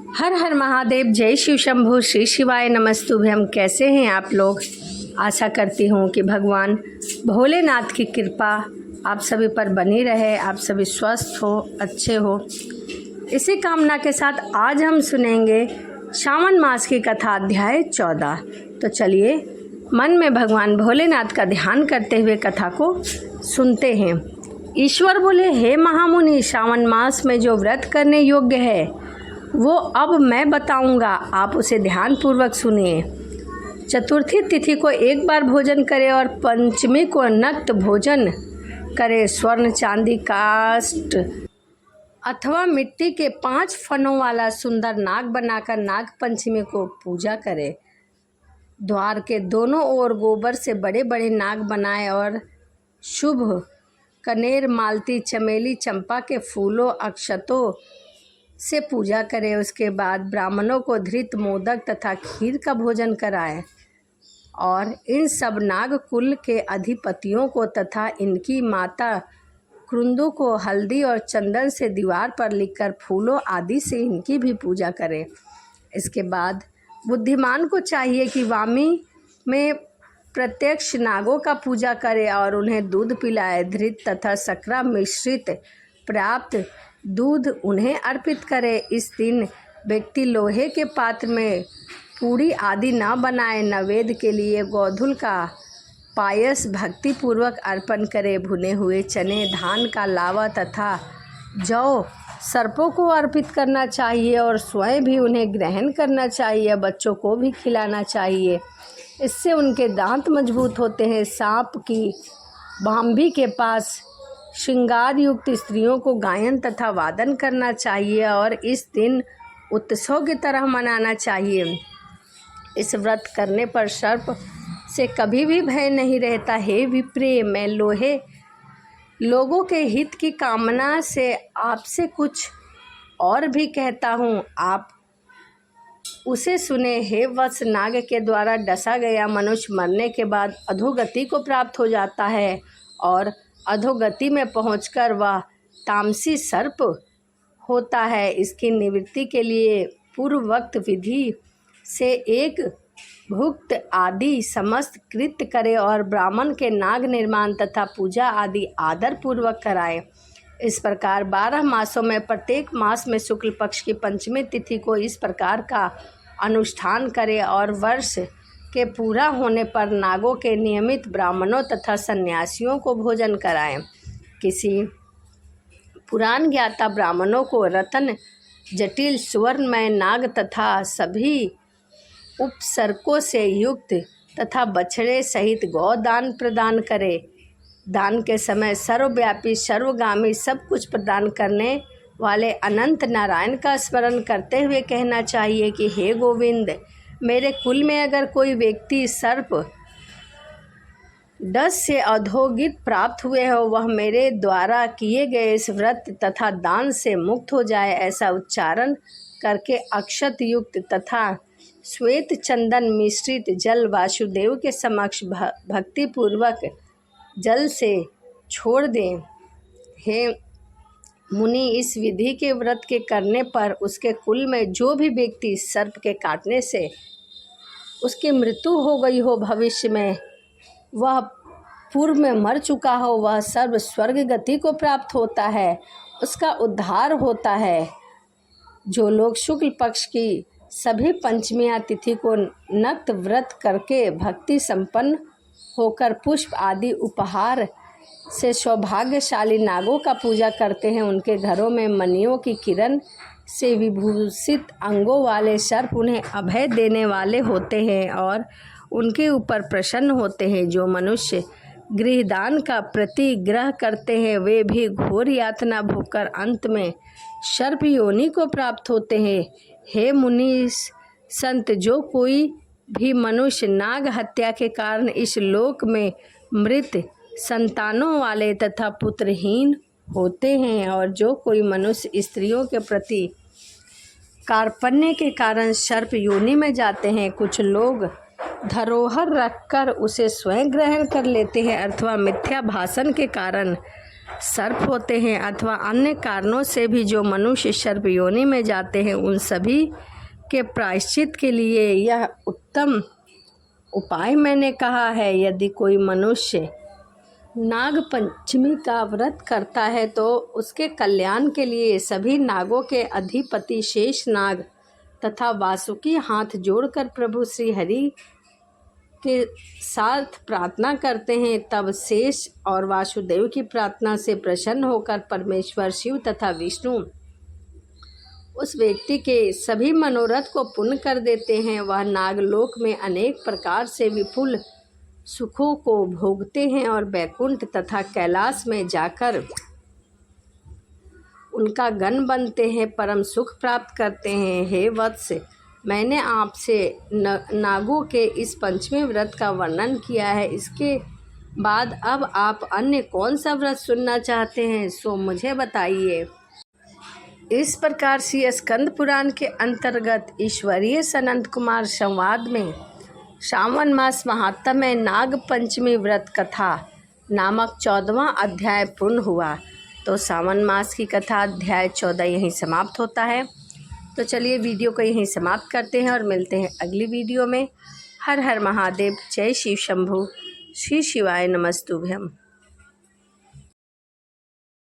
हर हर महादेव, जय शिव शंभु, श्री शिवाय नमस्तुभ्यम। कैसे हैं आप लोग? आशा करती हूँ कि भगवान भोलेनाथ की कृपा आप सभी पर बनी रहे, आप सभी स्वस्थ हो, अच्छे हो। इसी कामना के साथ आज हम सुनेंगे श्रावण मास की कथा अध्याय 14। तो चलिए मन में भगवान भोलेनाथ का ध्यान करते हुए कथा को सुनते हैं। ईश्वर बोले, हे महामुनि, श्रावण मास में जो व्रत करने योग्य है वो अब मैं बताऊंगा, आप उसे ध्यान पूर्वक सुनिए। चतुर्थी तिथि को एक बार भोजन करें और पंचमी को नक्त भोजन करें। स्वर्ण, चांदी, काष्ठ अथवा मिट्टी के 5 फनों वाला सुंदर नाग बनाकर नाग पंचमी को पूजा करें। द्वार के दोनों ओर गोबर से बड़े बड़े नाग बनाएं और शुभ कनेर, मालती, चमेली, चंपा के फूलों, अक्षतों से पूजा करें। उसके बाद ब्राह्मणों को धृत, मोदक तथा खीर का भोजन कराएं और इन सब नाग कुल के अधिपतियों को तथा इनकी माता कृंदु को हल्दी और चंदन से दीवार पर लिखकर फूलों आदि से इनकी भी पूजा करें। इसके बाद बुद्धिमान को चाहिए कि वामी में प्रत्यक्ष नागों का पूजा करे और उन्हें दूध पिलाए। धृत तथा सकरा मिश्रित प्राप्त दूध उन्हें अर्पित करे। इस दिन व्यक्ति लोहे के पात्र में पूड़ी आदि न बनाए। नैवेद्य के लिए गोधूल का पायस भक्ति पूर्वक अर्पण करे। भुने हुए चने, धान का लावा तथा जौ सर्पों को अर्पित करना चाहिए और स्वयं भी उन्हें ग्रहण करना चाहिए। बच्चों को भी खिलाना चाहिए, इससे उनके दांत मजबूत होते हैं। सांप की भांभी के पास श्रृंगार युक्त स्त्रियों को गायन तथा वादन करना चाहिए और इस दिन उत्सव की तरह मनाना चाहिए। इस व्रत करने पर सर्प से कभी भी भय नहीं रहता। हे विप्रे, मैं लोगों के हित की कामना से आपसे कुछ और भी कहता हूँ, आप उसे सुने। हे वत्स, नाग के द्वारा डसा गया मनुष्य मरने के बाद अधोगति को प्राप्त हो जाता है और अधोगति में पहुंचकर वह तामसी सर्प होता है। इसकी निवृत्ति के लिए पूर्वोक्त विधि से एक भुक्त आदि समस्त कृत्य करे और ब्राह्मण के नाग निर्माण तथा पूजा आदि आदर पूर्वक कराए। इस प्रकार 12 मासों में प्रत्येक मास में शुक्ल पक्ष की पंचमी तिथि को इस प्रकार का अनुष्ठान करे और वर्ष के पूरा होने पर नागों के नियमित ब्राह्मणों तथा सन्यासियों को भोजन कराएं। किसी पुराण ज्ञाता ब्राह्मणों को रतन, जटिल, सुवर्णमय नाग तथा सभी उपसर्गों से युक्त तथा बछड़े सहित गौदान प्रदान करे। दान के समय सर्वव्यापी, सर्वगामी, सब कुछ प्रदान करने वाले अनंत नारायण का स्मरण करते हुए कहना चाहिए कि हे गोविंद, मेरे कुल में अगर कोई व्यक्ति सर्प डस से अधोगति प्राप्त हुए हो, वह मेरे द्वारा किए गए इस व्रत तथा दान से मुक्त हो जाए। ऐसा उच्चारण करके अक्षत युक्त तथा श्वेत चंदन मिश्रित जल वासुदेव के समक्ष भक्ति पूर्वक जल से छोड़ दें। हे मुनि, इस विधि के व्रत के करने पर उसके कुल में जो भी व्यक्ति सर्प के काटने से उसकी मृत्यु हो गई हो, भविष्य में वह पूर्व में मर चुका हो, वह सर्व स्वर्ग गति को प्राप्त होता है, उसका उद्धार होता है। जो लोग शुक्ल पक्ष की सभी पंचमियां तिथि को नक्त व्रत करके भक्ति संपन्न होकर पुष्प आदि उपहार से सौभाग्यशाली नागों का पूजा करते हैं, उनके घरों में मणियों की किरण से विभूषित अंगों वाले सर्प उन्हें अभय देने वाले होते हैं और उनके ऊपर प्रसन्न होते हैं। जो मनुष्य गृहदान का प्रतिग्रह करते हैं वे भी घोर यातना भोगकर अंत में सर्प योनि को प्राप्त होते हैं। हे मुनि संत, जो कोई भी मनुष्य नाग हत्या के कारण इस लोक में मृत संतानों वाले तथा पुत्रहीन होते हैं और जो कोई मनुष्य स्त्रियों के प्रति कार्पण्य के कारण सर्प योनि में जाते हैं, कुछ लोग धरोहर रखकर उसे स्वयं ग्रहण कर लेते हैं अथवा मिथ्या भाषण के कारण सर्प होते हैं अथवा अन्य कारणों से भी जो मनुष्य सर्प योनि में जाते हैं, उन सभी के प्रायश्चित के लिए यह उत्तम उपाय मैंने कहा है। यदि कोई मनुष्य नाग पंचमी का व्रत करता है तो उसके कल्याण के लिए सभी नागों के अधिपति शेष नाग तथा वासुकी हाथ जोड़कर प्रभु श्री हरि के साथ प्रार्थना करते हैं। तब शेष और वासुदेव की प्रार्थना से प्रसन्न होकर परमेश्वर शिव तथा विष्णु उस व्यक्ति के सभी मनोरथ को पूर्ण कर देते हैं। वह नागलोक में अनेक प्रकार से विपुल सुखों को भोगते हैं और बैकुंठ तथा कैलाश में जाकर उनका गण बनते हैं, परम सुख प्राप्त करते हैं। हे वत्स, मैंने आपसे नागों के इस पंचमी व्रत का वर्णन किया है। इसके बाद अब आप अन्य कौन सा व्रत सुनना चाहते हैं, सो मुझे बताइए। इस प्रकार श्री स्कंद पुराण के अंतर्गत ईश्वरीय सनंत कुमार संवाद में श्रावण मास महात्म्य में नाग पंचमी व्रत कथा नामक 14वां अध्याय पूर्ण हुआ। तो सावन मास की कथा अध्याय 14 यहीं समाप्त होता है। तो चलिए वीडियो को यहीं समाप्त करते हैं और मिलते हैं अगली वीडियो में। हर हर महादेव, जय शिव शंभु, श्री शिवाय नमस्तुभ्यम।